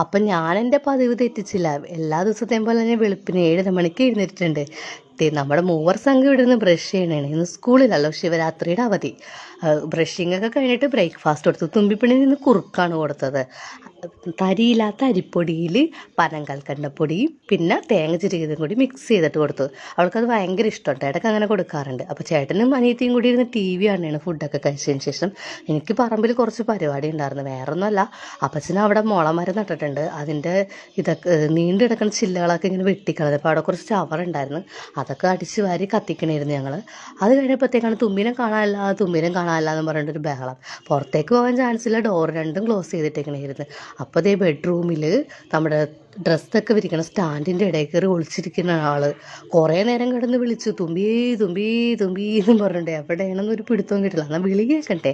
അപ്പം ഞാൻ എൻ്റെ പതിവ് തെറ്റിച്ചില്ല. എല്ലാ ദിവസത്തെയും പോലെ തന്നെ വെളുപ്പിന് 7 മണിക്ക് എഴുന്നേറ്റിട്ടുണ്ട്. നമ്മുടെ മൂവർ സംഘം ഇവിടെ നിന്ന് ബ്രഷ് ചെയ്യണേണ്. ഇന്ന് സ്കൂളിലല്ലോ, ശിവരാത്രിയുടെ അവധി. ബ്രഷിംഗ് ഒക്കെ കഴിഞ്ഞിട്ട് ബ്രേക്ക്ഫാസ്റ്റ് കൊടുത്തു. തുമ്പിപ്പണിയിൽ നിന്ന് കുറുക്കാണ് കൊടുത്തത്. തരിയില്ലാത്ത അരിപ്പൊടിയിൽ പനങ്കൽക്കണ്ടപ്പൊടിയും പിന്നെ തേങ്ങ ചിരകിയതും കൂടി മിക്സ് ചെയ്തിട്ട് കൊടുത്തു. അവൾക്കത് ഭയങ്കര ഇഷ്ടമുണ്ട്. ഇടയ്ക്ക് അങ്ങനെ കൊടുക്കാറുണ്ട്. അപ്പോൾ ചേട്ടനും അനിയത്തിയും കൂടി ഇരുന്ന് TV കാണുകയാണ് ഫുഡൊക്കെ കഴിച്ചതിന് ശേഷം. എനിക്ക് പറമ്പിൽ കുറച്ച് പരിപാടി ഉണ്ടായിരുന്നു, വേറൊന്നുമല്ല. അപ്പച്ചന് അവിടെ മുളമരം നട്ടിട്ടുണ്ട്. അതിൻ്റെ ഇതൊക്കെ നീണ്ടു കിടക്കുന്ന ചില്ലകളൊക്കെ ഇങ്ങനെ വെട്ടിക്കളത്. അപ്പോൾ അവിടെ കുറച്ച് ചവറുണ്ടായിരുന്നു, അതൊക്കെ അടിച്ച് വാരി കത്തിക്കണമായിരുന്നു ഞങ്ങൾ. അത് കഴിഞ്ഞപ്പോഴത്തേക്കാണ് തുമ്പിനെ കാണാനില്ല എന്ന് പറഞ്ഞിട്ടൊരു ബഹളം. പുറത്തേക്ക് പോകാൻ ചാൻസ് ഇല്ല, ഡോർ രണ്ടും ക്ലോസ് ചെയ്തിട്ടേക്കണായിരുന്നു. അപ്പോൾ അതേ ബെഡ്റൂമിൽ നമ്മുടെ ഡ്രസ്സൊക്കെ വിരിക്കണം സ്റ്റാൻഡിൻ്റെ ഇടയിൽ കയറി ഒളിച്ചിരിക്കുന്ന ആൾ കുറേ നേരം കിടന്ന് വിളിച്ചു, തുമ്പി തുമ്പി തുമ്പി എന്നും പറഞ്ഞിട്ടേ. എവിടെയാണെന്ന് ഒരു പിടുത്തവും കിട്ടില്ല. എന്നാൽ വിളി കേൾക്കട്ടെ.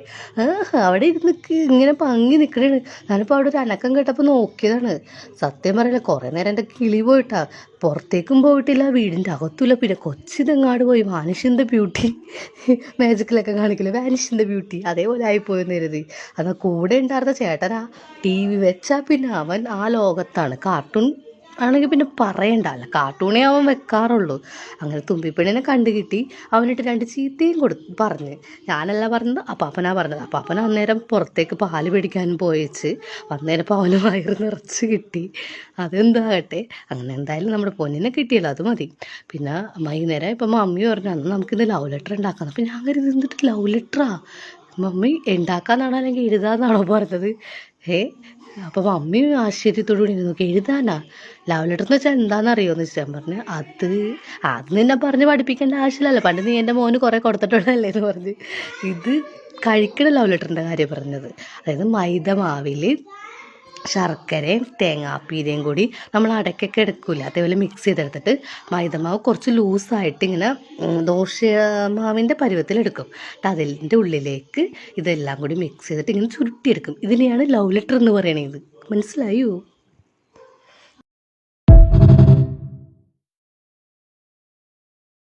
അവിടെ ഇരുന്ന് ഇങ്ങനെ പങ്ങി നിൽക്കണേ. ഞാനിപ്പോൾ അവിടെ ഒരു അനക്കം കേട്ടപ്പോൾ നോക്കിയതാണ്. സത്യം പറയില്ല, കുറേ നേരം എൻ്റെ കിളി പോയിട്ടാ. പുറത്തേക്കും പോയിട്ടില്ല, വീടിൻ്റെ അകത്തുമില്ല. പിന്നെ കൊച്ചിതെങ്ങാട് പോയി. വാനിഷ് ഇൻ ദ ബ്യൂട്ടി, മാജിക്കിലൊക്കെ കാണിക്കില്ല, വാനിഷ് ഇൻ ദ ബ്യൂട്ടി, അതേപോലെ ആയിപ്പോയെന്ന് കരുതി. എന്നാൽ കൂടെ ഉണ്ടായിരുന്ന ചേട്ടനാ TV വെച്ചാൽ പിന്നെ അവൻ ആ ലോകത്താണ്. കാർട്ടൂൺ ആണെങ്കിൽ പിന്നെ പറയണ്ടല്ല, കാർട്ടൂണേ അവൻ വെക്കാറുള്ളൂ. അങ്ങനെ തുമ്പിപ്പെണ്ണിനെ കണ്ടു കിട്ടി. അവനിട്ട് 2 ചീത്തയും പറഞ്ഞ്. ഞാനല്ല പറഞ്ഞത്, അപ്പാപ്പനാ പറഞ്ഞത്. അപ്പാപ്പന അന്നേരം പുറത്തേക്ക് പാല് പിടിക്കാനും പോയിച്ച് വന്നേരപ്പോൾ അവന് വയറ് നിറച്ച് കിട്ടി. അതെന്താകട്ടെ, അങ്ങനെ എന്തായാലും നമ്മുടെ പൊന്നിനെ കിട്ടിയല്ലോ, അത് മതി. പിന്നെ വൈകുന്നേരം ഇപ്പം മമ്മി പറഞ്ഞു, അന്ന് നമുക്കിന്ന് ലവ് ലെറ്റർ ഉണ്ടാക്കാം. അപ്പം ഞാൻ കരുതി എന്നിട്ട് ലവ് ലെറ്ററാ മമ്മി ഉണ്ടാക്കാന്നാണോ അല്ലെങ്കിൽ എഴുതാന്നാണോ പറഞ്ഞത്? അപ്പോൾ മമ്മി ആശ്ചര്യത്തോടു കൂടി നോക്കി, എഴുതാനാ ലവ് ലെറ്റർ എന്ന് വെച്ചാൽ എന്താണെന്നറിയുമോ എന്ന് വെച്ചാൽ പറഞ്ഞു. അത് നിന്നെ പറഞ്ഞ് പഠിപ്പിക്കേണ്ട ആവശ്യമില്ലല്ലോ, പണ്ട് നീ എൻ്റെ മോന് കുറേ കൊടുത്തിട്ടുള്ളതല്ലേ എന്ന് പറഞ്ഞ്. ഇത് കഴിക്കണ ലവ് ലെറ്ററിൻ്റെ കാര്യം പറഞ്ഞത്. അതായത് മൈദ മാവിൽ ശർക്കരയും തേങ്ങാപ്പീരയും കൂടി നമ്മൾ അടയ്ക്കൊക്കെ എടുക്കില്ല, അതേപോലെ മിക്സ് ചെയ്തെടുത്തിട്ട് മൈദമാവ് കുറച്ച് ലൂസായിട്ട് ഇങ്ങനെ ദോശമാവിൻ്റെ പരുവത്തിലെടുക്കും. എന്നിട്ട് അതിൻ്റെ ഉള്ളിലേക്ക് ഇതെല്ലാം കൂടി മിക്സ് ചെയ്തിട്ട് ഇങ്ങനെ ചുരുട്ടിയെടുക്കും. ഇതിനെയാണ് ലവ് ലെറ്റർ എന്ന് പറയണത്. മനസ്സിലായോ?